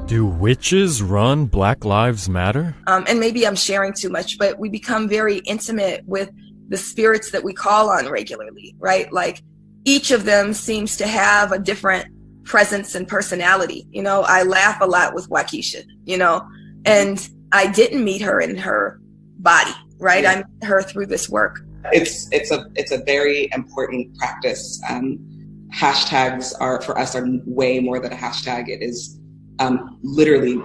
Do witches run Black Lives Matter? And maybe I'm sharing too much, but we become very intimate with the spirits that we call on regularly, right? Like each of them seems to have a different presence and personality. You know, I laugh a lot with Waukesha, you know, and I didn't meet her in her body, right? Yeah. I met her through this work. It's a very important practice. Hashtags are way more than a hashtag. It is literally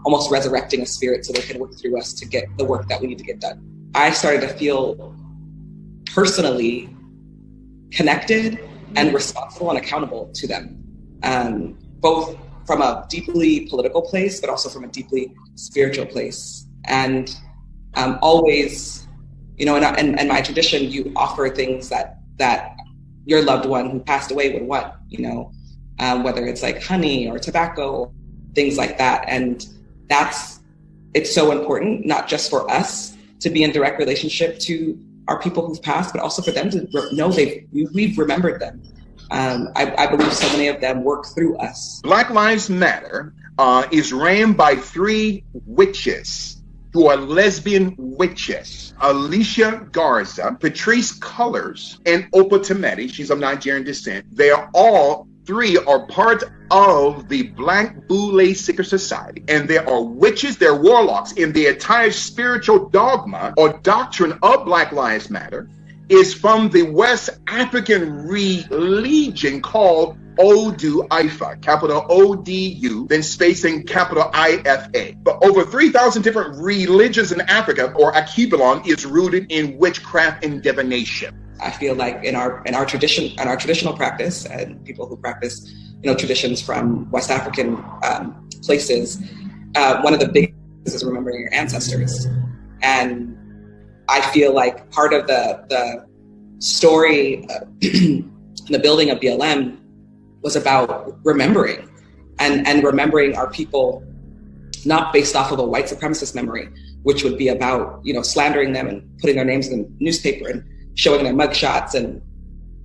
almost resurrecting a spirit so they can work through us to get the work that we need to get done. I started to feel personally connected and responsible and accountable to them, both from a deeply political place, but also from a deeply spiritual place. And always, you know, in my tradition, you offer things that your loved one who passed away would want, you know, whether it's like honey or tobacco, or things like that. And it's so important, not just for us to be in direct relationship to our people who've passed, but also for them to know we've remembered them. I believe so many of them work through us. Black Lives Matter is ran by 3 witches who are lesbian witches: Alicia Garza, Patrice Cullors, and Opa Tameti. She's of Nigerian descent. They are all 3 are part of the Black Boule Secret Society, and there are witches, they're warlocks, in the entire spiritual dogma or doctrine of Black Lives Matter is from the West African religion called Odu Ifa, capital O-D-U, then spacing capital I-F-A. But over 3,000 different religions in Africa, or Akibalon, is rooted in witchcraft and divination. I feel like in our traditional practice, and people who practice, you know, traditions from West African places, one of the big things is remembering your ancestors. And I feel like part of the story, the building of BLM, was about remembering and remembering our people, not based off of a white supremacist memory, which would be about, you know, slandering them and putting their names in the newspaper and showing their mugshots,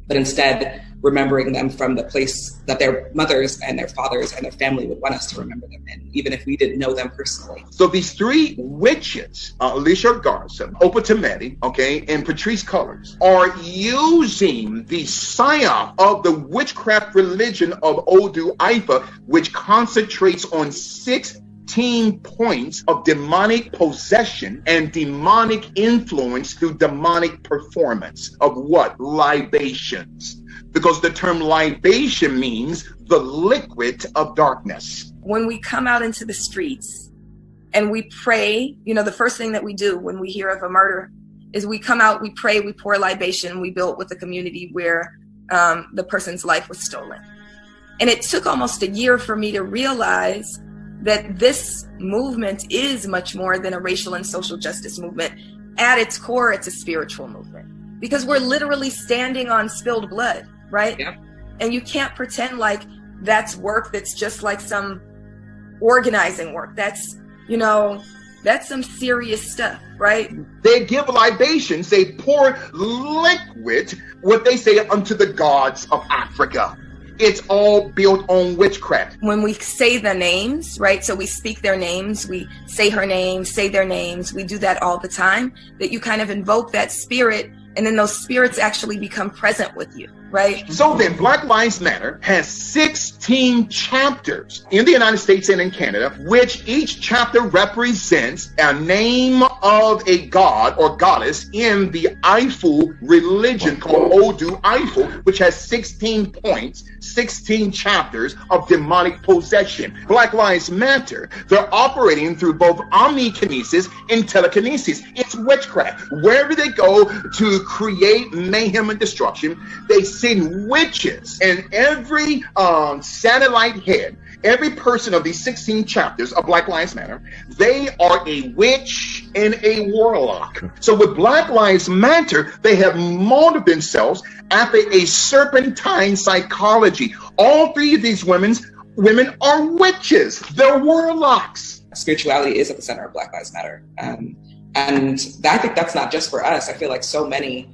but instead remembering them from the place that their mothers and their fathers and their family would want us to remember them in, even if we didn't know them personally. So these 3 witches, Alicia Garza, Opa Tameti, okay, and Patrice Cullors, are using the psyop of the witchcraft religion of Odu Ifa, which concentrates on 16 points of demonic possession and demonic influence through demonic performance of what? Libations. Because the term libation means the liquid of darkness. When we come out into the streets and we pray, you know, the first thing that we do when we hear of a murder is we come out, we pray, we pour libation, we build with the community where the person's life was stolen. And it took almost a year for me to realize that this movement is much more than a racial and social justice movement. At its core, it's a spiritual movement, because we're literally standing on spilled blood, right? Yeah. And you can't pretend like that's work that's just like some organizing work. That's, you know, that's some serious stuff, right? They give libations, they pour liquid, what they say, unto the gods of Africa. It's all built on witchcraft. When we say the names, right? So we speak their names, we say her name, say their names. We do that all the time, that you kind of invoke that spirit, and then those spirits actually become present with you, right? So then Black Lives Matter has 16 chapters in the United States and in Canada, which each chapter represents a name of a god or goddess in the Ifu religion called Odu Ifu, which has 16 points, 16 chapters of demonic possession. Black Lives Matter, they're operating through both omnikinesis and telekinesis. It's witchcraft. Wherever they go to create mayhem and destruction, they send witches, and every satellite head, every person of these 16 chapters of Black Lives Matter, they are a witch and a warlock. So with Black Lives Matter, they have molded themselves after a serpentine psychology. All 3 of these women are witches. They're warlocks. Spirituality is at the center of Black Lives Matter. And I think that's not just for us. I feel like so many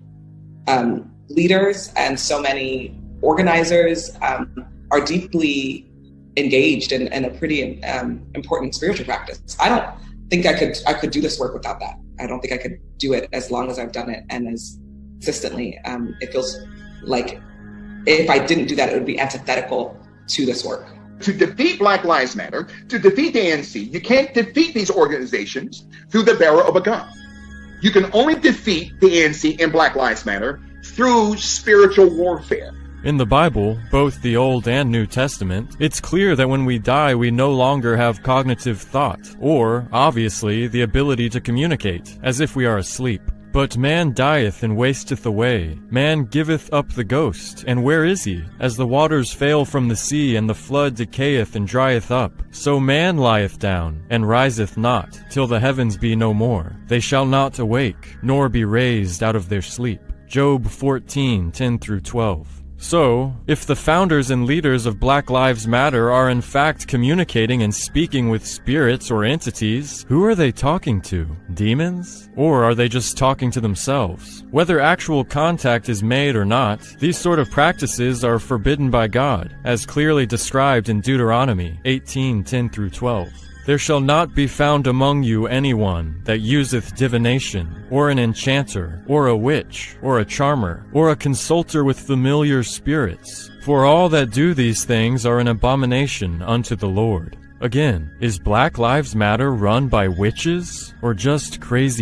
leaders and so many organizers are deeply engaged in a pretty important spiritual practice. I don't think I could do this work without that. I don't think I could do it as long as I've done it and as consistently. It feels like if I didn't do that, it would be antithetical to this work. To defeat Black Lives Matter, to defeat the ANC, you can't defeat these organizations through the barrel of a gun. You can only defeat the ANC and Black Lives Matter through spiritual warfare. In the Bible, both the Old and New Testament, it's clear that when we die, we no longer have cognitive thought, or, obviously, the ability to communicate, as if we are asleep. But man dieth and wasteth away. Man giveth up the ghost, and where is he? As the waters fail from the sea, and the flood decayeth and drieth up, so man lieth down, and riseth not, till the heavens be no more. They shall not awake, nor be raised out of their sleep. Job 14:10-12. So, if the founders and leaders of Black Lives Matter are in fact communicating and speaking with spirits or entities, who are they talking to? Demons? Or are they just talking to themselves? Whether actual contact is made or not, these sort of practices are forbidden by God, as clearly described in Deuteronomy 18:10-12. There shall not be found among you anyone that useth divination, or an enchanter, or a witch, or a charmer, or a consulter with familiar spirits. For all that do these things are an abomination unto the Lord. Again, is Black Lives Matter run by witches, or just crazy